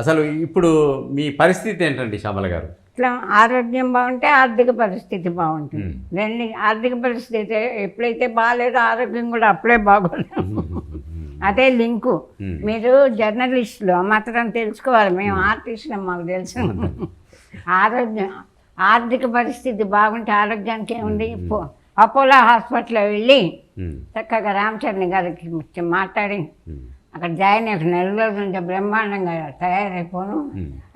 అసలు ఇప్పుడు మీ పరిస్థితి ఏంటండి శ్యామల గారు? ఇట్లా ఆరోగ్యం బాగుంటే ఆర్థిక పరిస్థితి బాగుంటుంది. రెండు ఆర్థిక పరిస్థితి ఎప్పుడైతే బాగాలేదో ఆరోగ్యం కూడా అప్పుడే బాగోలేదు. అదే లింకు. మీరు జర్నలిస్టులు మాత్రం తెలుసుకోవాలి, మేము ఆర్టిస్టులు మాకు తెలుసు. ఆర్థిక పరిస్థితి బాగుంటే ఆరోగ్యానికి ఏముంది, అపోలో హాస్పిటల్లో వెళ్ళి చక్కగా రామచరణ్ గారికి మాట్లాడి అక్కడ జాయిన్ అయ్యి 4 రోజుల నుంచి బ్రహ్మాండంగా తయారైపోను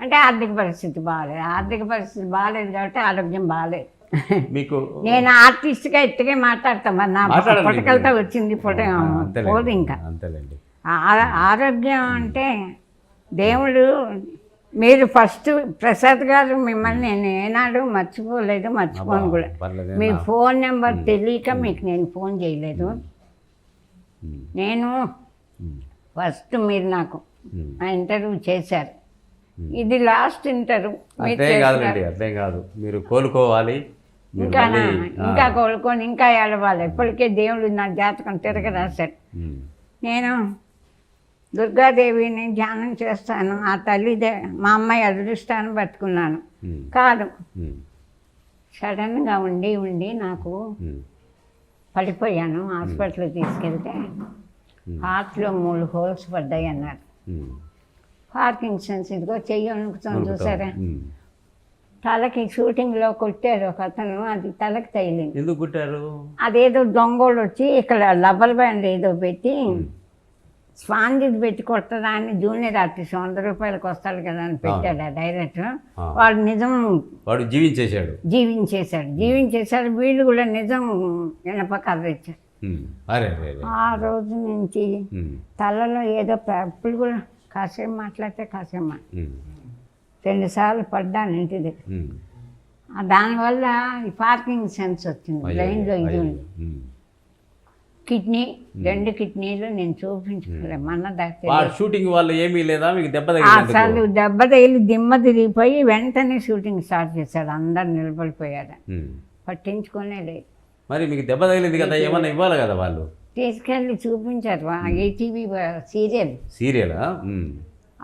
అంటే ఆర్థిక పరిస్థితి బాగాలేదు. ఆర్థిక పరిస్థితి బాగాలేదు కాబట్టి ఆరోగ్యం బాగాలేదు. మీకు నేను ఆర్టిస్ట్గా ఇట్టుగా మాట్లాడతాను, మరి నా పుటకలతో వచ్చింది పోదు. ఇంకా ఆరోగ్యం అంటే దేవుడు, మీరు ఫస్ట్ ప్రసాద్ గారు మిమ్మల్ని నేను ఏనాడు మర్చిపోలేదు, మర్చిపోను కూడా. మీ ఫోన్ నెంబర్ తెలియక మీకు నేను ఫోన్ చేయలేదు. నేను ఫస్ట్ మీరు నాకు ఆ ఇంటర్వ్యూ చేశారు, ఇది లాస్ట్ ఇంటర్వ్యూ. అట్లే కాదు, మీరు కోలుకోవాలి, ఇంకా కోలుకొని ఇంకా ఎలవాలి. ఇప్పటికే దేవుడు నా జాతకం తిరగ రాశాడు. నేను దుర్గాదేవిని ధ్యానం చేస్తాను, ఆ తల్లిదే మా అమ్మాయి అదృష్టాన్ని పట్టుకున్నాను. కాదు, సడన్గా ఉండి నాకు పడిపోయాను. హాస్పిటల్కి తీసుకెళ్తే హార్ట్లో 3 హోల్స్ పడ్డాయి అన్నారు. పార్కిన్సన్స్, ఇదిగో చెయ్యి వణుకుతాం చూసారా, తలకి షూటింగ్లో కొట్టారు ఒక అతను, అది తలకి తగిలింది. ఎందుకు కొట్టారు? అదేదో దొంగోళ్ళు వచ్చి ఇక్కడ రబ్బర్ బ్యాండ్ ఏదో పెట్టి స్పాంజిది పెట్టి కొట్టదా అని జూనియర్ ఆర్టిస్ట్ 100 రూపాయలకు వస్తాడు కదా అని పెట్టాడు ఆ డైరెక్టర్. వాడు నిజం జీవించేశాడు. వీళ్ళు కూడా నిజం ఇనప కర్ర ఇచ్చారు. ఆ రోజు నుంచి తలలో ఏదో ఇప్పుడు కూడా కాసేపు మాట్లాడితే కాసేపు 2 సార్లు పడ్డాను ఇంటి దగ్గర. దానివల్ల ఈ పార్కింగ్ సెన్స్ వచ్చింది, బ్రెయిన్లో ఇది ఉంది. కిడ్నీ 2 కిడ్నీలు నేను చూపించుకోలేదు. మన షూటింగ్ వల్ల ఏమీ లేదా మీకు దెబ్బ అసలు దెబ్బ తగిలి దిమ్మ తిరిగిపోయి వెంటనే షూటింగ్ స్టార్ట్ చేశాడు. అందరు నిలబడిపోయాడు, పట్టించుకునే లేదు. మరి మీకు దెబ్బ తగిలింది కదా, ఏమన్నా ఇవ్వాలి కదా వాళ్ళు. తీసుకెళ్ళి చూపించారు, ఈటీవీ సీరియల్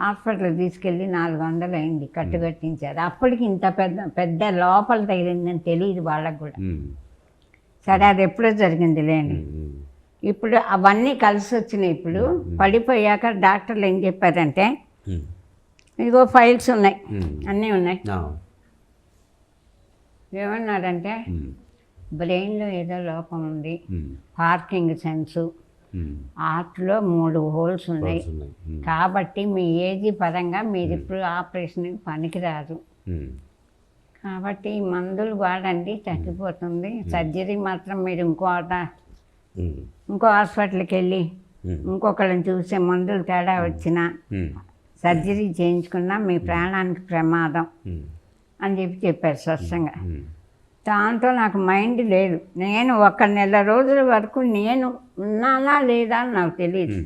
హాస్పిటల్ తీసుకెళ్ళి 400 అయింది, కట్టించారు. అప్పటికి ఇంత పెద్ద లోపల తగిలిందని తెలియదు వాళ్ళకు కూడా. సరే, అది ఎప్పుడో జరిగింది లేని. ఇప్పుడు అవన్నీ కలిసి వచ్చినాయి. ఇప్పుడు పడిపోయాక డాక్టర్లు ఏం చెప్పారంటే, ఇదిగో ఫైల్స్ ఉన్నాయి, అన్నీ ఉన్నాయి. ఏమన్నారంటే బ్రెయిన్లో ఏదో లోపం ఉంది, పార్కింగ్ సెన్సు, హార్ట్లో 3 హోల్స్ ఉన్నాయి, కాబట్టి మీ ఏజ్ పరంగా మీరు ఇప్పుడు ఆపరేషన్కి పనికిరాదు, కాబట్టి మందులు వాడండి తగ్గిపోతుంది. సర్జరీ మాత్రం మీరు ఇంకో హాస్పిటల్కి వెళ్ళి ఇంకొకళ్ళని చూసే మందులు తేడా వచ్చినా సర్జరీ చేయించుకున్నా మీ ప్రాణానికి ప్రమాదం అని చెప్పారు స్పష్టంగా. దాంతో నాకు మైండ్ లేదు. నేను 1 నెల రోజుల వరకు నేను ఉన్నానా లేదా అని నాకు తెలియదు.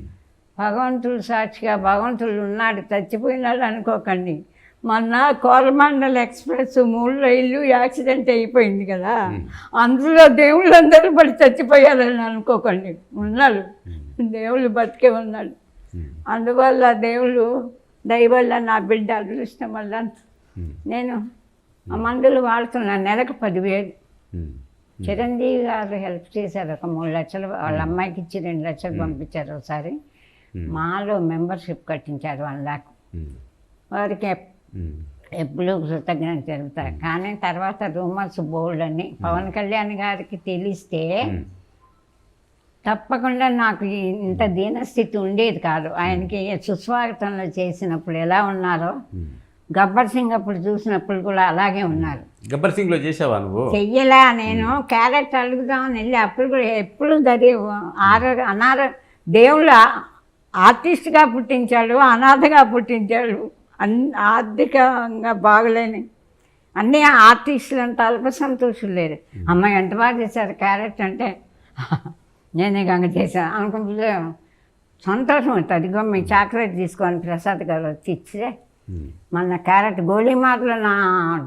భగవంతుడు సాక్షిగా, భగవంతుడు ఉన్నాడు, చచ్చిపోయినాడు అనుకోకండి. మొన్న కోరమండల్ ఎక్స్ప్రెస్ 3 రైళ్ళు యాక్సిడెంట్ అయిపోయింది కదా, అందులో దేవుళ్ళందరూ పడి చచ్చిపోయారని అనుకోకండి. ఉన్నాడు దేవుళ్ళు, బతికే ఉన్నాడు. అందువల్ల దేవుళ్ళు దయ వల్ల నా బిడ్డ అదృష్టం వల్ల నేను ఆ మందులు వాడుతున్నాను. నెలకు 10,000. చిరంజీవి గారు హెల్ప్ చేశారు, ఒక 3 లక్షలు వాళ్ళ అమ్మాయికి ఇచ్చి 2 లక్షలు పంపించారు ఒకసారి. మాలో మెంబర్షిప్ కట్టించారు 1 లాక్. వారికి ఎప్పుడు కృతజ్ఞత జరుగుతాయి. కానీ తర్వాత రూమర్స్ బోల్డ్ అని పవన్ కళ్యాణ్ గారికి తెలిస్తే తప్పకుండా నాకు ఇంత దీనస్థితి ఉండేది కాదు. ఆయనకి సుస్వాగతంలో చేసినప్పుడు ఎలా ఉన్నారో, గబ్బర్ సింగ్ అప్పుడు చూసినప్పుడు కూడా అలాగే ఉన్నారు. గబ్బర్ సింగ్లో చేసావా నువ్వు? చెయ్యలే, నేను క్యారెక్టర్ అడుగుదామని వెళ్ళి అప్పుడు కూడా ఎప్పుడు దేవుళ్ళ ఆర్టిస్ట్గా పుట్టించాడు, అనాథగా పుట్టించాడు. ఆర్థికంగా బాగలేని అన్నీ ఆర్టిస్టులు అంత అల్ప సంతోషులు లేరు. అమ్మాయి ఎంత బాగా చేశారు క్యారెక్టర్ అంటే నేనే గంగ చేశాను అనుకుంటే సంతోషం అవుతుంది. అదిగో మీ చాక్లెట్ తీసుకొని ప్రసాద్ గారు వచ్చి ఇచ్చే మన క్యారెక్టర్ గోళీమాటలో నా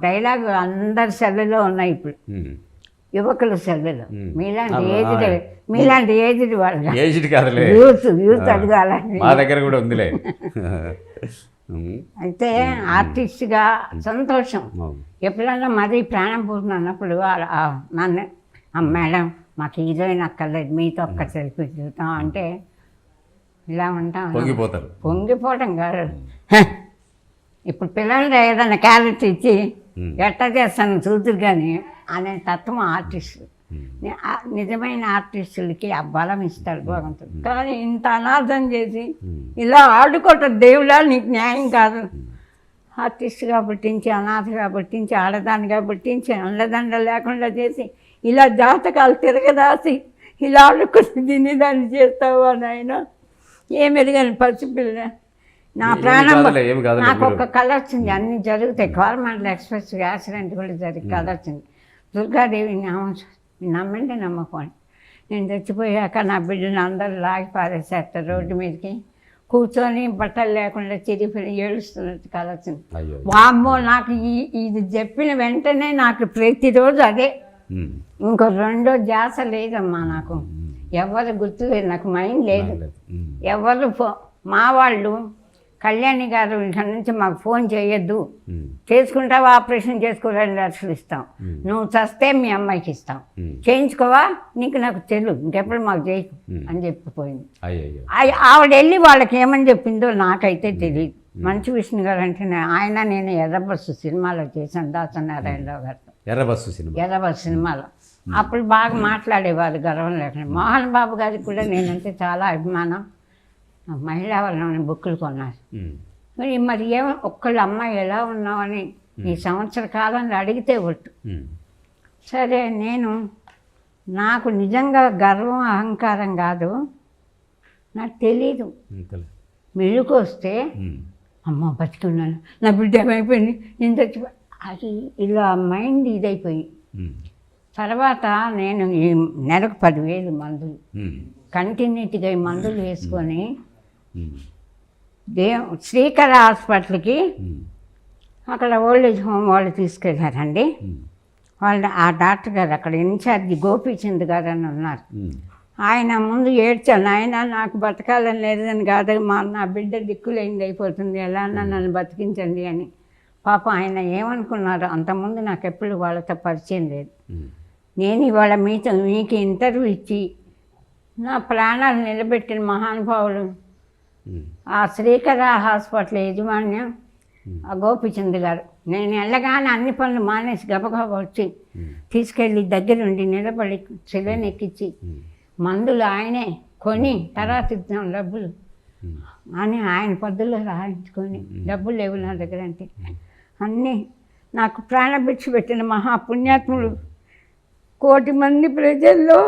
డైలాగ్ అందరి సెల్లులో ఉన్నాయి. ఇప్పుడు యువకుల సెల్లులో మీలాంటి ఏజ్డ్ వాళ్ళు, యూత్ అడగాలని మా దగ్గర కూడా ఉందిలే. అయితే ఆర్టిస్ట్గా సంతోషం. అవును. ఎప్పుడన్నా మరీ ప్రాణం పోతుంది అన్నప్పుడు నన్ను మేడం మాకు హీరోయిన్ అక్కర్లేదు మీతో ఒక్క సెల్ఫీ చూద్దాం అంటే ఇలా ఉంటాం. పొంగిపోతారు. పొంగిపోవటం కాదు, ఇప్పుడు పిల్లలు ఏదైనా క్యారెక్టర్ ఇచ్చి ఎట్లా చేస్తాను చూతురు కానీ అనే తత్వం ఆర్టిస్ట్. నిజమైన ఆర్టిస్టులకి ఆ బలం ఇస్తాడు భగవంతుడు. కానీ ఇంత అనార్థం చేసి ఇలా ఆడుకోవటం దేవుడా నీకు న్యాయం కాదు. ఆర్టిస్ట్గా పుట్టించి అనాథగా పుట్టించి ఆడదానిగా పుట్టించి అండదండ లేకుండా చేసి ఇలా జాతకాలు తిరగదాసి ఇలా ఆడుకుని దీన్ని దాన్ని చేస్తావా నాయన. ఏం ఎరగని పసిపిల్ల నా ప్రాణం. నాకు ఒక కళ వచ్చింది, అన్నీ జరుగుతాయి. కోరమండల ఎక్స్ప్రెస్ యాక్సిడెంట్ కూడా జరిగి కళ వచ్చింది. దుర్గాదేవి నమ్మండి నమ్మకండి. నేను చచ్చిపోయాక నా బిడ్డను అందరూ లాగి పారేసేస్తారు రోడ్డు మీదకి. కూర్చొని బట్టలు లేకుండా చిరిగిపోయి ఏడుస్తున్నట్టు కళ వచ్చింది. వామ్మో నాకు ఇది చెప్పిన వెంటనే నాకు ప్రతిరోజు అదే, ఇంకో రెండో ధ్యాస లేదమ్మా. నాకు ఎవరు గుర్తు లేదు, నాకు మైండ్ లేదు. ఎవరు మా వాళ్ళు కళ్యాణి గారు ఇక్కడ నుంచి మాకు ఫోన్ చేయొద్దు, చేసుకుంటావా ఆపరేషన్ చేసుకో 2 లక్షలు ఇస్తాం, నువ్వు చస్తే మీ అమ్మాయికి ఇస్తాం, చేయించుకోవా నీకు నాకు తెలుగు ఇంకెప్పుడు మాకు చేయకు అని చెప్పిపోయింది. ఆవిడ వెళ్ళి వాళ్ళకి ఏమని చెప్పిందో నాకైతే తెలియదు. మంచు విష్ణు గారు అంటే ఆయన నేను ఎర్రబస్సు సినిమాలో చేశాను దాసనారాయణరావు గారితో. ఎర్రబస్సు సినిమాలో అప్పుడు బాగా మాట్లాడేవారు గర్వం లేకుండా. మోహన్ బాబు గారికి కూడా నేనంటే చాలా అభిమానం. మహిళా వాళ్ళని బుక్కులు కొన్నారు. మరి ఏమో ఒక్కళ్ళు అమ్మాయి ఎలా ఉన్నావని ఈ సంవత్సర కాలంలో అడిగితే ఒట్టు. సరే నాకు నిజంగా గర్వం అహంకారం కాదు, నాకు తెలీదు. మెలుకు వస్తే అమ్మ బతికున్నాను, నా బిడ్డ ఏమైపోయింది, నేను చచ్చిపో అది ఇలా మైండ్ ఇదైపోయి. తర్వాత నేను ఈ నెలకు 10,000 మందులు కంటిన్యూటీగా ఈ మందులు వేసుకొని శ్రీకర హాస్పిటల్కి అక్కడ ఓల్డేజ్ హోమ్ వాళ్ళు తీసుకెళ్ళారండి. వాళ్ళు ఆ డాక్టర్ గారు అక్కడ ఇన్ఛార్జి గోపీచంద్ గారు అని ఉన్నారు. ఆయన ముందు ఏడ్చాను, ఆయన నాకు బతకాలని లేదని కాదు, నా బిడ్డ దిక్కులేంది అయిపోతుంది, ఎలా అన్నా నన్ను బతికించండి అని. పాపం ఆయన ఏమనుకున్నారు, అంతకుముందు నాకు ఎప్పుడు వాళ్ళతో పరిచయం లేదు. నేను ఇవాళ మీకు ఇంటర్వ్యూ ఇచ్చి నా ప్రాణాలు నిలబెట్టిన మహానుభావులు ఆ శ్రీకర హాస్పిటల్ యజమాన్యం ఆ గోపిచంద్ గారు. నేను వెళ్ళగానే అన్ని పనులు మానేసి గబగబా వచ్చి తీసుకెళ్ళి దగ్గరుండి నిలబడి సెలైన్ ఎక్కించి మందులు ఆయనే కొని తర్వాత ఇద్దాం డబ్బులు అని ఆయన పద్ధతిలో రాయించుకొని డబ్బులు లేవు నా దగ్గర అంటే అన్నీ నాకు ప్రాణభిక్ష పెట్టిన మహాపుణ్యాత్ములు. 1,000,000 మంది ప్రజల్లో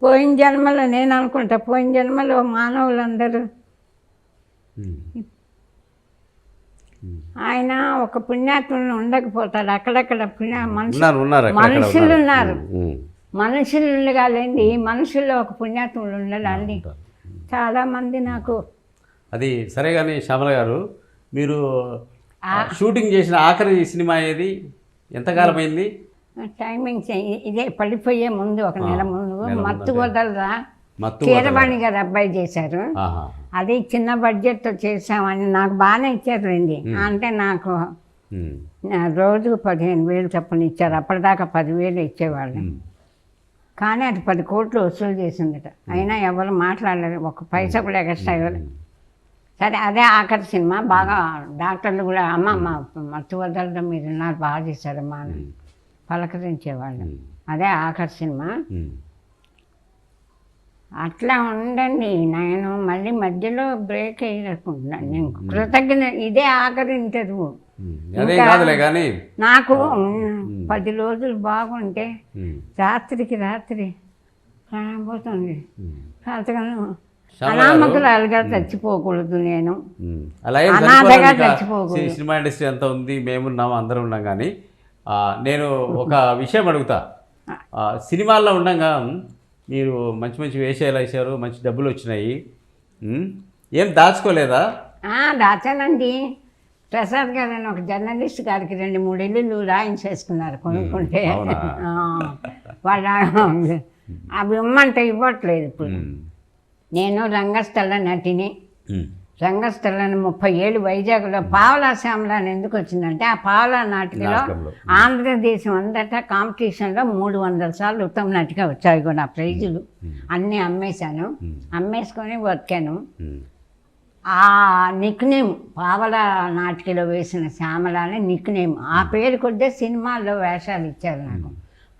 పోయిన జన్మలో నేను అనుకుంటా, పోయిన జన్మలో మానవులందరూ ఆయన ఒక పుణ్యాత్ములను ఉండకపోతాడు. అక్కడక్కడ మనుషులు ఉన్నారు, మనుషులు ఉండగాలండి, మనుషుల్లో ఒక పుణ్యాత్ములు ఉండాలండి. చాలామంది నాకు అది సరే. కానీ శ్యామల గారు, మీరు షూటింగ్ చేసిన ఆఖరి సినిమా ఏది, ఎంతకాలం అయింది? టైమింగ్స్ ఇదే పడిపోయే ముందు 1 నెల ముందు మత్తు వదలరా కీరవాణి గారు అబ్బాయి చేశారు. అది చిన్న బడ్జెట్తో చేసామని నాకు బాగానే ఇచ్చారు రండి. అంటే నాకు రోజు 15,000 చొప్పున ఇచ్చారు. అప్పటిదాకా 10,000 ఇచ్చేవాళ్ళు. కానీ అది 10 కోట్లు వసూలు చేసిందట. అయినా ఎవరు మాట్లాడలేదు, 1 పైసా కూడా ఎక్స్ట్రా ఇవ్వలేదు. సరే అదే ఆఖరి సినిమా. బాగా డాక్టర్లు కూడా అమ్మ మత్తు వదలడం మీరు ఉన్నారు, బాగా చేశారమ్మా అని పలకరించేవాళ్ళు. అదే ఆఖరి సినిమా. అట్లా ఉండండి. నేను మళ్ళీ మధ్యలో బ్రేక్ అయ్యనుకుంటున్నాను. నేను కృతజ్ఞత. ఇదే ఆఖరి ఇంటర్వ్యూ. నాకు 10 రోజులు బాగుంటే రాత్రికి ప్రాణపోతుంది. అంతగానో అనామకురాలుగా చచ్చిపోకూడదు, నేను అనాథగా చచ్చిపోకూడదు. సినిమా ఇండస్ట్రీ అంతా ఉంది, మేమున్నాము, అందరం ఉన్నాం. కానీ నేను ఒక విషయం అడుగుతా. సినిమాల్లో ఉండగా మీరు మంచి మంచి వేషాలు వేశారు, మంచి డబ్బులు వచ్చినాయి, ఏం దాచుకోలేదా? దాచానండి. ప్రసాద్ గారు అని ఒక జర్నలిస్ట్ గారికి 2-3 ఇల్లులు రాయించేసుకున్నారు కొనుక్కుంటే. వాళ్ళు అవి ఇమ్మంటే ఇవ్వట్లేదు. ఇప్పుడు నేను రంగస్థల నటిని, రంగస్థలని 30 ఏళ్ళు వైజాగ్లో పావలా శ్యామల అని ఎందుకు వచ్చిందంటే ఆ పావలా నాటికలో నాటకంలో. ఆంధ్రదేశం అంతటా కాంపిటీషన్లో 300 సార్లు ఉత్తమ నటిగా వచ్చాయి కూడా నా ప్రైజులు అన్నీ అమ్మేశాను. అమ్మేసుకొని బతికాను. ఆ నిక్నేమ్ పావల నాటికలో వేసిన శ్యామల అని నిక్నేమ్. ఆ పేరు కొద్దే సినిమాల్లో వేషాలు ఇచ్చారు నాకు.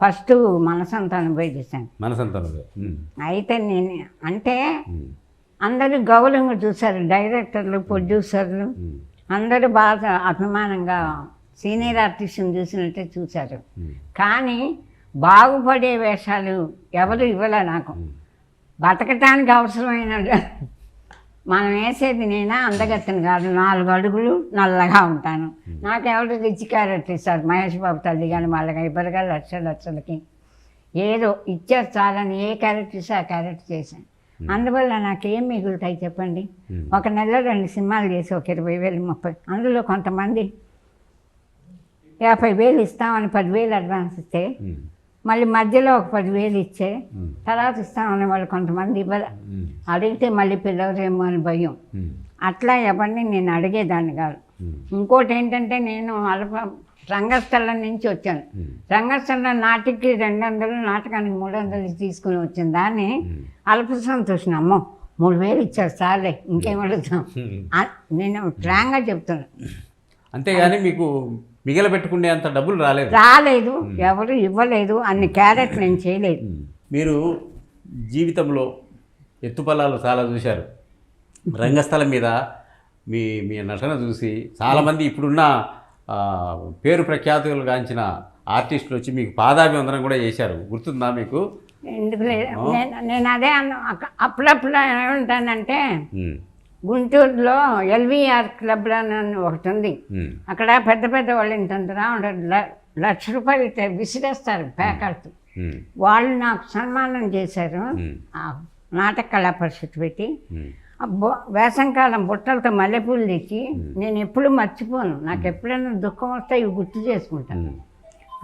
ఫస్ట్ మనసంతానం పోయి చేశాను. మనసంతానంలో. అయితే నేను అంటే అందరూ గౌరవంగా చూశారు, డైరెక్టర్లు, ప్రొడ్యూసర్లు అందరూ బాగా అభిమానంగా సీనియర్ ఆర్టిస్ట్ని చూసినట్టే చూశారు. కానీ బాగుపడే వేషాలు ఎవరు ఇవ్వలే నాకు. బతకటానికి అవసరమైన మనం వేసేది నేనా అందగత్తెను కాదు, 4 అడుగులు నల్లగా ఉంటాను. నాకెవరు రిచ్ క్యారెక్టర్ ఇస్తారు, మహేష్ బాబు తల్లి కానీ వాళ్ళగా ఇవ్వరుగా లక్షలకి ఏదో ఇచ్చారు చాలని ఏ క్యారెక్టర్ ఇస్తే ఆ క్యారెక్టర్ చేశాను. అందువల్ల నాకేం మిగులుతాయి చెప్పండి. ఒక నెలలో 2 సినిమాలు చేసి ఒక 20,000 30, అందులో కొంతమంది 50,000 ఇస్తామని 10,000 అడ్వాన్స్ ఇస్తే మళ్ళీ మధ్యలో ఒక 10,000 ఇచ్చే తర్వాత ఇస్తామని వాళ్ళు కొంతమంది ఇవ్వరు. అడిగితే మళ్ళీ పిల్లవరేమో అని భయం. అట్లా ఎవరిని నేను అడిగేదాన్ని కాదు. ఇంకోటి ఏంటంటే నేను రంగస్థలం నుంచి వచ్చాను. రంగస్థలం నాటికి 200, నాటకానికి 300 తీసుకుని వచ్చిన దాన్ని అల్ప సంతోషం. అమ్మో 3,000 ఇచ్చారు చాలే ఇంకేం అడుగుతాం. నేను ఫ్రాంక్గా చెప్తున్నాను. అంతేగాని మీకు మిగిలి పెట్టుకునే అంత డబ్బులు రాలేదు, ఎవరు ఇవ్వలేదు, అన్ని క్యారెట్ నేను చేయలేదు. మీరు జీవితంలో ఎత్తుపల్లాలు చాలా చూశారు. రంగస్థలం మీద మీ మీ నటన చూసి చాలామంది ఇప్పుడున్న పేరు ప్రఖ్యాతులు గాంచిన ఆర్టిస్టులు వచ్చి మీకు పాదాభివందనం కూడా చేశారు. గుర్తుందా మీకు? ఎందుకు లేదు, నేను అదే అప్పుడప్పుడు ఏమంటానంటే గుంటూరులో ఎల్వీఆర్ క్లబ్ అని ఒకటి ఉంది. అక్కడ పెద్ద పెద్ద వాళ్ళు ఇంతంతరా ఉంటారు, ₹1,00,000 విసిరేస్తారు ప్యాకెట్. వాళ్ళు నాకు సన్మానం చేశారు నాటక కళా పరిషత్ పెట్టి. వేసంకాలం బుట్టలతో మల్లెపూలు తెచ్చి నేను ఎప్పుడు మర్చిపోను. నాకు ఎప్పుడైనా దుఃఖం వస్తే ఇవి గుర్తు చేసుకుంటాను.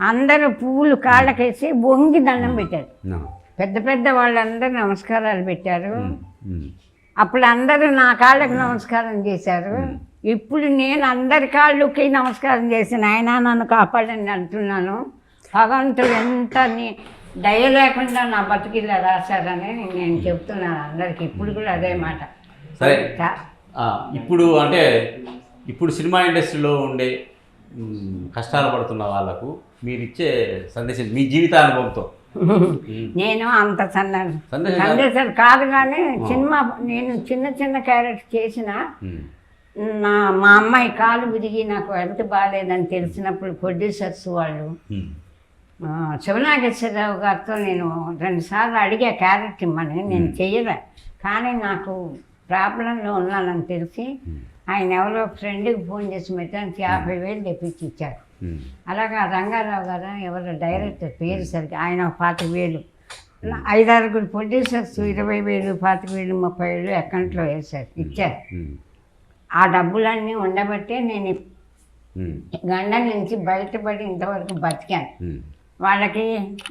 అందరూ పువ్వులు కాళ్ళకేసి వంగి దండం పెట్టారు. పెద్ద పెద్ద వాళ్ళందరూ నమస్కారాలు పెట్టారు. అప్పుడు అందరూ నా కాళ్ళకి నమస్కారం చేశారు. ఇప్పుడు నేను అందరి కాళ్ళకి నమస్కారం చేసిన ఆయన నన్ను కాపాడని అంటున్నాను. భగవంతుడు ఎంత దయ లేకుండా నా బతికిలా రాశారని నేను చెప్తున్నాను అందరికి. ఇప్పుడు కూడా అదే మాట. సరే, ఇప్పుడు అంటే ఇప్పుడు సినిమా ఇండస్ట్రీలో ఉండే కష్టాలు పడుతున్న వాళ్ళకు మీరు ఇచ్చే సందేశం మీ జీవితానుభవంతో. నేను అంత సందేశాలు కాదు కానీ సినిమా నేను చిన్న చిన్న క్యారెక్టర్ చేసిన మా అమ్మాయి కాలు విరిగి నాకు హెల్త్ బాగాలేదని తెలిసినప్పుడు ప్రొడ్యూసర్స్ వాళ్ళు శివనాగేశ్వరరావు గారితో నేను 2 సార్లు అడిగా క్యారెక్టర్ ఇమ్మని. నేను చెయ్యలే, కానీ నాకు ప్రాబ్లంలో ఉన్నానని తెలిసి ఆయన ఎవరో ఫ్రెండ్కి ఫోన్ చేసి మెట్టానికి 50,000 తెప్పించి ఇచ్చారు. అలాగా రంగారావు గారు ఎవరో డైరెక్టర్ పేరు సరికి ఆయన 40,000, 5-6 ప్రొడ్యూసర్స్ 20,000, 25,000, 30,000 అకౌంట్లో వేశారు, ఇచ్చారు. ఆ డబ్బులన్నీ ఉండబట్టే నేను గండం నుంచి బయటపడి ఇంతవరకు బతికాను. వాళ్ళకి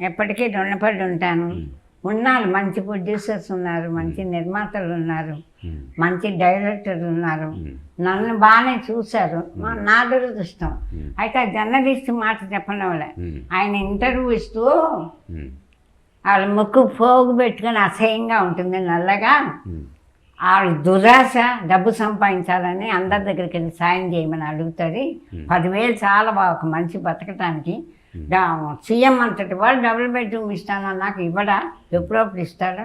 ఎప్పటికీ రుణపడి ఉంటాను. ఉన్నారు, మంచి ప్రొడ్యూసర్స్ ఉన్నారు, మంచి నిర్మాతలు ఉన్నారు, మంచి డైరెక్టర్లు ఉన్నారు, నన్ను బాగానే చూశారు. నా దురదృష్టం అయితే జర్నలిస్ట్ మాట చెప్పడం వల్ల ఆయన ఇంటర్వ్యూ ఇస్తూ వాళ్ళ ముక్కు పోగు పెట్టుకొని అసహ్యంగా ఉంటుంది నల్లగా. వాళ్ళ దురాశ డబ్బు సంపాదించాలని అందరి దగ్గరికి వెళ్ళి సాయం చేయమని అడుగుతుంది. 10,000 చాలా బాగా ఒక మనిషి బతకటానికి. సీఎం అంతటి వాడు డబుల్ బెడ్రూమ్ ఇస్తాను నాకు ఇవ్వడా, ఎప్పుడప్పుడు ఇస్తాడు.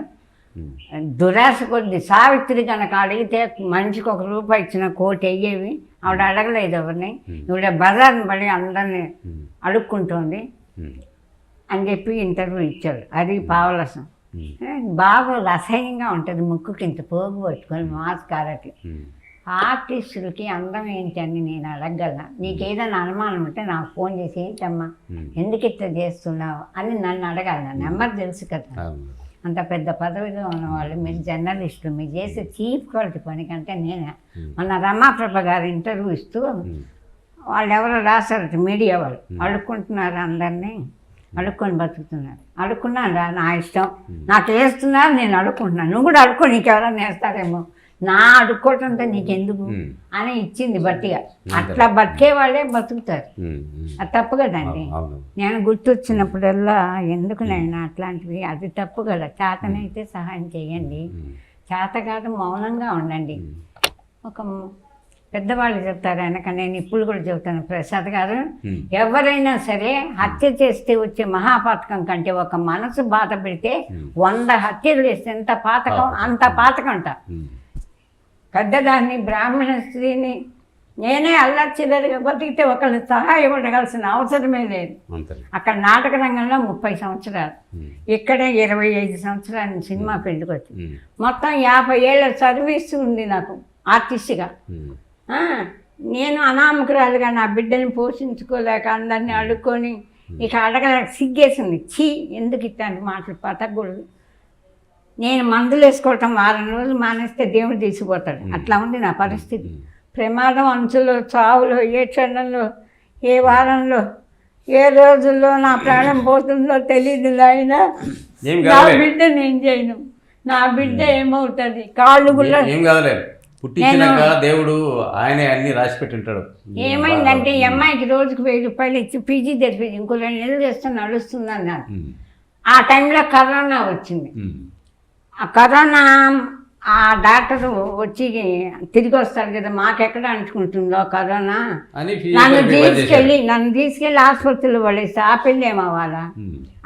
దురాశ కొద్ది సావిత్రి కనుక అడిగితే మనిషికి ₹1 ఇచ్చిన కోటి అయ్యేవి. ఆవిడ అడగలేదు ఎవరిని. ఇవిడ బజార్ని పడి అందరినీ అడుక్కుంటోంది అని చెప్పి ఇంటర్వ్యూ ఇచ్చాడు. అది పావలసం బాగా అసహ్యంగా ఉంటుంది. ముక్కుకి ఇంత పోగు పట్టుకొని మాస్ కారట్లు. ఆర్టిస్టులకి అందం ఏంటి అని నేను అడగగలను. నీకేదైనా అనుమానం ఉంటే నాకు ఫోన్ చేసి ఏంటమ్మా ఎందుకు ఇట్లా చేస్తున్నావు అని నన్ను అడగాలి. నా నెంబర్ తెలుసు కదా. అంత పెద్ద పదవిలో ఉన్నవాళ్ళు మీరు జర్నలిస్టులు, మీరు చేసే చీప్ క్వాలిటీ పని కంటే నేనే. మొన్న రమాప్రభ గారు ఇంటర్వ్యూ ఇస్తూ వాళ్ళు ఎవరో రాశారు మీడియా వాళ్ళు, అడుక్కుంటున్నారు అందరినీ, అడుక్కొని బతుకుతున్నారు. అడుక్కున్నాను రా, నా ఇష్టం, నాకు వేస్తున్నారు, నేను అడుక్కుంటున్నాను. నువ్వు కూడా అడుక్కో, నీకు ఎవరైనా వేస్తారేమో. నా అడుక్కోవటంతో నీకెందుకు అని ఇచ్చింది బట్టిగా. అట్లా బతికే వాళ్ళే బతుకుతారు. అది తప్పు కదండి. నేను గుర్తొచ్చినప్పుడల్లా ఎందుకు నేను అట్లాంటివి, అది తప్పు కదా. చేతనైతే సహాయం చేయండి, చేత కాదు మౌనంగా ఉండండి. ఒక పెద్దవాళ్ళు చెప్తారు వెనక, నేను ఇప్పుడు కూడా చెబుతాను ప్రసాద్ గారు, ఎవరైనా సరే హత్య చేస్తే వచ్చే మహాపాతకం కంటే ఒక మనసు బాధ పెడితే 100 హత్యలు చేస్తే ఎంత పాతకం అంత పాతకం అంట. పెద్దదాన్ని బ్రాహ్మణ స్త్రీని నేనే అల్లర్చిల్లరిగా బతికితే ఒకళ్ళు సహాయపడగలసిన అవసరమే లేదు. అక్కడ నాటక రంగంలో 30 సంవత్సరాలు, ఇక్కడే 25 సంవత్సరాలు సినిమా ఫీల్డ్కి వచ్చి మొత్తం 50 ఏళ్ళ సర్వీస్ ఉంది నాకు ఆర్టిస్ట్గా. నేను అనామకురాలుగా నా బిడ్డని పోషించుకోలేక అందరినీ అడుక్కొని ఇక అడగలేక సిగ్గేసింది. చీ, ఎందుకు ఇట్లాంటి మాటలు పతకూడదు. నేను మందులు వేసుకోవటం 4 రోజులు మానేస్తే దేవుడు తీసిపోతాడు. అట్లా ఉంది నా పరిస్థితి. ప్రమాదం అంచులో, చావులో, ఏ క్షణంలో, ఏ వారంలో, ఏ రోజుల్లో నా ప్రాణం పోతుందో తెలియదు. అయినా నా బిడ్డ నేను చేయను. నా బిడ్డ ఏమవుతుంది? కాళ్ళు కూడా పుట్టించినాక దేవుడు ఆయనే అన్ని రాసి పెట్టి ఉంటాడు. ఏమైందంటే ఈ అమ్మాయికి రోజుకు 1000 రూపాయలు ఇచ్చి పీజీ తెరిపింది. ఇంకో 2 నెలలు చేస్తే నడుస్తుంది అన్నారు. ఆ టైంలో కరోనా వచ్చింది. ఆ కరోనా ఆ డాక్టర్ వచ్చి తిరిగి వస్తారు కదా, మాకెక్కడ అంటుకుంటుందో కరోనా, నన్ను తీసుకెళ్ళి ఆసుపత్రిలో పడేస్తే ఆ పిల్ల ఏమవ్వాలా,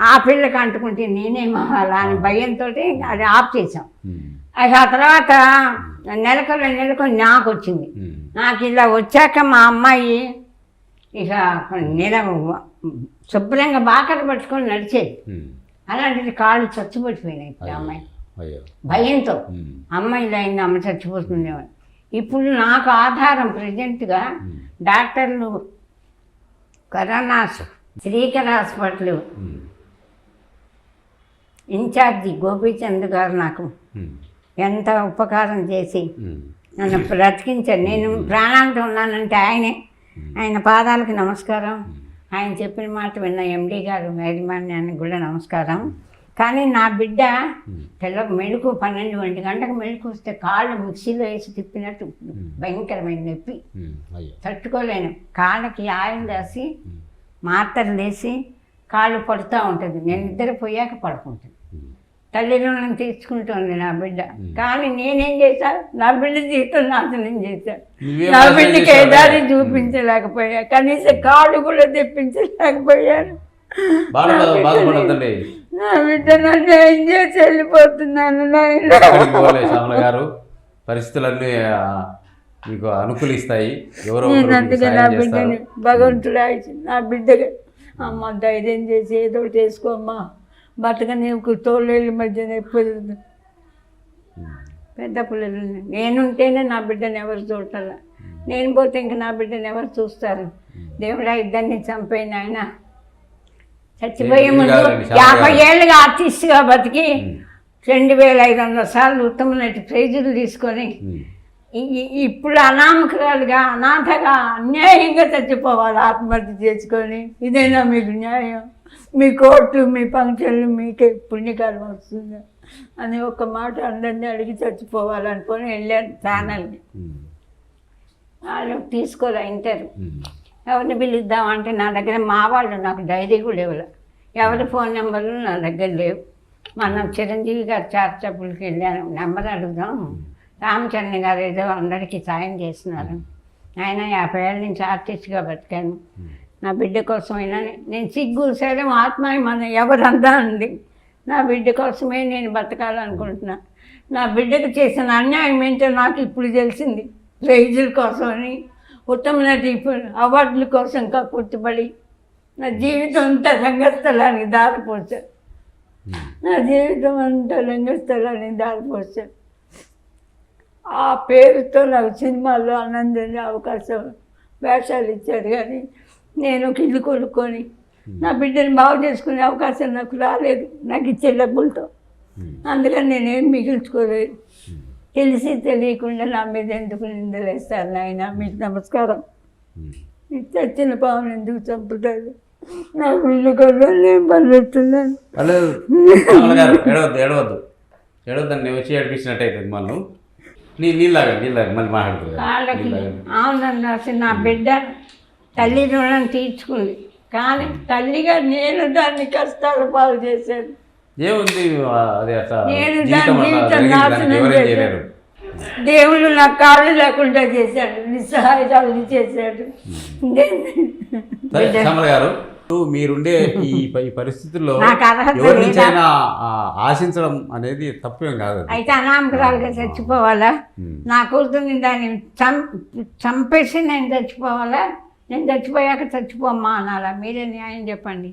ఆ పిల్లకి అంటుకుంటే నేనేమవ్వాలా అని భయంతో అది ఆఫ్ చేసాం. ఆ తర్వాత నెలకు 2 నెలలకు నాకు వచ్చింది. నాకు ఇలా వచ్చాక మా అమ్మాయి ఇక శుభ్రంగా బాకర పట్టుకొని నడిచేది. అలాంటిది కాళ్ళు చచ్చిపోయిపోయినాయి ఇప్పుడు అమ్మాయి భయంతో. అమ్మాయి అయింది, అమ్మ చచ్చిపోతుండేవాడు. ఇప్పుడు నాకు ఆధారం ప్రజెంట్గా డాక్టర్లు corona Srikar hospital incharge Gopichand garu నాకు ఎంత ఉపకారం చేసి నన్ను బ్రతికించారు. నేను ప్రాణాలతో ఉన్నానంటే ఆయన పాదాలకు నమస్కారం. ఆయన చెప్పిన మాట విన్న ఎండి గారు యాజమాన్యానికి కూడా నమస్కారం. కానీ నా బిడ్డ మెలకు 12-1 గంటకు మెలకు వస్తే కాళ్ళు మిక్సీలో వేసి తిప్పినట్టు భయంకరమైన నొప్పి తట్టుకోలేను. కాళ్ళకి ఆయిల్ వేసి మాత్రలు వేసి కాళ్ళు పడుతూ ఉంటుంది. నేను నిద్రపోయాక పడుకుంటుంది. తల్లిదండ్రులను తీసుకుంటుంది నా బిడ్డ. కానీ నేనేం చేశా, నా బిడ్డ జీవితం నాశనం చేశా. నా బిడ్డకి ఏదారి చూపించలేకపోయా, కనీసం కాళ్ళు కూడా తెప్పించలేకపోయాను. నా బిడ్డ నన్ను ఏం చేసి వెళ్ళిపోతున్నాను. గారు పరిస్థితులన్నీ మీకు అనుకూలిస్తాయి. అందుకే నా బిడ్డని భగవంతుడు నా బిడ్డగా అమ్మ ధైర్యం చేసి ఏదో చేసుకోమ్మా, బతక నీకు తోళ్ళ మధ్యన ఎప్పుడు పెద్ద పిల్లలు నేనుంటేనే నా బిడ్డను ఎవరు చూడాల. నేను పోతే ఇంక నా బిడ్డను ఎవరు చూస్తారు? దేవుడా ఇద్దరిని చంపైన ఆయన చచ్చిపోయే ముందు 50 ఏళ్ళుగా ఆర్టిస్ట్గా బతికి 2500 సార్లు ఉత్తమ నటి ప్రైజులు తీసుకొని ఇప్పుడు అనామకురాలుగా అనాథగా అన్యాయంగా చచ్చిపోవాలి ఆత్మహత్య చేసుకొని. ఇదేనా మీకు న్యాయం? మీ కోర్టు, మీ ఫంక్షన్లు మీకే పుణ్యకాలం వస్తుందా అని ఒక మాట అందరినీ అడిగి చచ్చిపోవాలనుకొని వెళ్ళాను ఛానల్ని. వాళ్ళు తీసుకోలే ఇంటర్వ్యూ. ఎవరిని పిలుద్దామంటే నా దగ్గర మా వాళ్ళు నాకు డైరీ కూడా ఇవ్వలే. ఎవరి ఫోన్ నెంబర్లు నా దగ్గర లేవు. మనం చిరంజీవి గారు చార్చప్పులకి వెళ్ళాను, నెంబర్ అడుగుదాం. రామచంద్ర గారు ఏదో అందరికీ సాయం చేస్తున్నారు. ఆయన 50 ఏళ్ళ నుంచి ఆర్టిస్ట్గా బతికాను. నా బిడ్డ కోసమైనా నేను సిగ్గు శరం ఆత్మాభిమానం ఎవరంతా ఉంది. నా బిడ్డ కోసమే నేను బతకాలనుకుంటున్నా. నా బిడ్డకు చేసిన అన్యాయం ఏంటో నాకు ఇప్పుడు తెలిసింది. ప్రైజుల కోసమని, ఉత్తమ నటి అవార్డుల కోసం కక్కుర్తిపడి నా జీవితం అంతా రంగస్థలానికి దారిపోచారు. నా జీవితం అంతా రంగస్థలానికి దారిపోచారు. ఆ పేరుతో నాకు సినిమాల్లో ఆనందించే అవకాశం వేషాలు ఇచ్చారు. కానీ నేను ఒక ఇల్లు కొనుక్కొని నా బిడ్డని బాగు చేసుకునే అవకాశం నాకు రాలేదు నాకు ఇచ్చే డబ్బులతో. అందుకని నేనేం మిగిల్చుకోలేదు. తెలిసి తెలియకుండా నా మీద ఎందుకు నిందలేస్తారు నాయన? మీకు నమస్కారం. మీకు చచ్చిన పావును ఎందుకు చంపుతారు? నా బిడ్డ కోసం నేను పనిచేస్తున్నాను. ఏడవద్దండి, వచ్చి ఏడిపించినట్టయితే మనం నీళ్ళగా మళ్ళీ మాట్లాడుతుంది కాళ్ళకి అవునండి. అసలు నా బిడ్డ తల్లి రుణం తీర్చుకుంది, కానీ తల్లిగా నేను దాన్ని కష్టాలు పాలు చేశాను. ఏముంది అది అట్లా నేను జీవితం దాని అట్లా జీవితం జరిగింది, దానికి నాశనం ఎవరేం చేశాను. చేయలేరు. దేవుడు నా కాళ్ళు లేకుండా చేశాడు, నిస్సహాయాలు చేశాడు. సరే శ్యామల గారు, మీరుండే ఈ పరిస్థితుల్లో నాకు అర్హత ఎవరి లేదా? నుంచైనా ఆశించడం అనేది తప్పేం కాదు అది. అయితే అనామకురాలుగా చచ్చిపోవాలా? నా కూతుర్ని దాన్ని చంపేసి నేను చచ్చిపోవాలా? నేను చచ్చిపోయాక చచ్చిపోమ్మా అనాలా? మీరే న్యాయం చెప్పండి.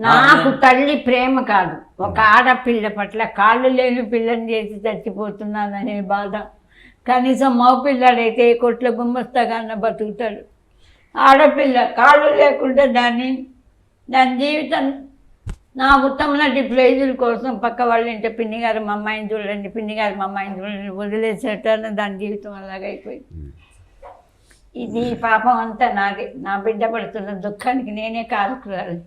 నాకు తల్లి ప్రేమ కాదు, ఒక ఆడపిల్ల పట్ల కాళ్ళు లేని పిల్లని చేసి చచ్చిపోతున్నాననే బాధ. కనీసం మగపిల్లాడైతే కొట్ల గుమ్మస్తగా బతుకుతాడు. ఆడపిల్ల కాళ్ళు లేకుండా దాని జీవితం నా ఉత్తమ నటి ప్రైజుల కోసం పక్క వాళ్ళ ఇంటి పిన్ని గారు మా అమ్మాయిని చూడండి, పిన్ని గారు మా అమ్మాయిని చూడండి వదిలేసేటాను. దాని జీవితం అలాగైపోయింది. ఇది పాపం అంతా నాది. నా బిడ్డ పడుతున్న దుఃఖానికి నేనే కారుకురాలి.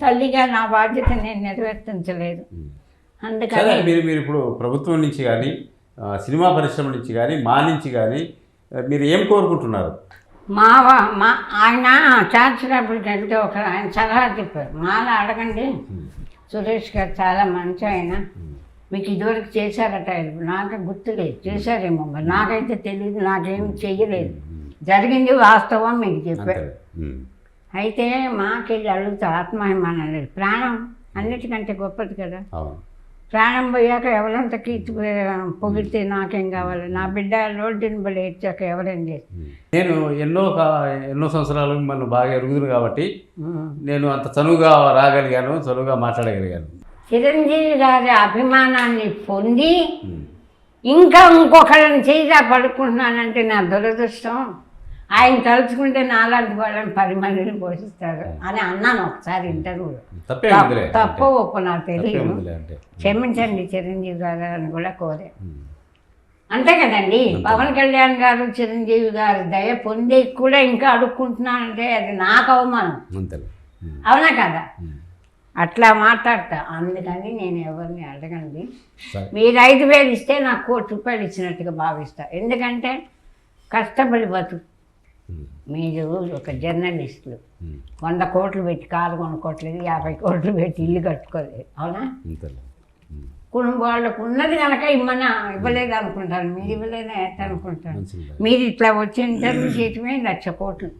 తల్లిగా నా బాధ్యత నేను నెరవేర్తించలేదు. అందుకని మీరు ఇప్పుడు ప్రభుత్వం నుంచి కానీ సినిమా పరిశ్రమ నుంచి కానీ మా నుంచి కానీ మీరు ఏం కోరుకుంటున్నారు? మా ఆయన చార్చినప్పటికి వెళ్తే ఒక ఆయన సలహా చెప్పారు, మాల అడగండి, సురేష్ గారు చాలా మంచి ఆయన, మీకు ఇదివరకు చేశారట. నాకే గుర్తులేదు, చేశారేమో మరి, నాకైతే తెలియదు, నాకేమి చెయ్యలేదు. జరిగింది వాస్తవం మీకు చెప్పారు. అయితే మాకెళ్ళి అడుగుతా, ఆత్మాభిమానం లేదు, ప్రాణం అన్నిటికంటే గొప్పది కదా. ప్రాణం పోయాక ఎవరంత కీర్తి పొగిడితే నాకేం కావాలి? నా బిడ్డ రోడ్డుని బలి ఇచ్చాక ఎవరేం చేసి. నేను ఎన్నో సంవత్సరాలు మిమ్మల్ని బాగా ఎరుగుదును కాబట్టి నేను అంత చనువుగా రాగలిగాను, చనువుగా మాట్లాడగలిగాను. చిరంజీవి గారి అభిమానాన్ని పొంది ఇంకా ఇంకొకళ్ళని చేయిగా పడుకుంటున్నానంటే నా దురదృష్టం. ఆయన తలుచుకుంటే నాలాంటి వాళ్ళని 10 మందిని పోషిస్తారు అని అన్నాను ఒకసారి ఇంటర్వ్యూలో. తప్పు ఒప్పు నాకు తెలియదు, క్షమించండి చిరంజీవి గారు అని కూడా కోరే. అంతే కదండి. పవన్ కళ్యాణ్ గారు చిరంజీవి గారు దయ పొంది కూడా ఇంకా అడుక్కుంటున్నానంటే అది నాకు అవమానం, అవునా కదా? అట్లా మాట్లాడతా. అందుకని నేను ఎవరిని అడగండి. మీరు 5,000 ఇస్తే నాకు ₹1,00,000 ఇచ్చినట్టుగా భావిస్తా. ఎందుకంటే కష్టపడి బతుకు. మీరు ఒక జర్నలిస్టులు 100 కోట్లు పెట్టి కారు కొనుక్కోవట్లేదు, 50 కోట్లు పెట్టి ఇల్లు కట్టుకోలేదు, అవునా? వాళ్ళకు ఉన్నది కనుక ఇవ్వలేదు అనుకుంటారు, మీరు ఇవ్వలేదా ఎట్లా అనుకుంటారు? మీరు ఇట్లా వచ్చి ఇంటర్వ్యూ చేయటమే 1,00,000 కోట్లు.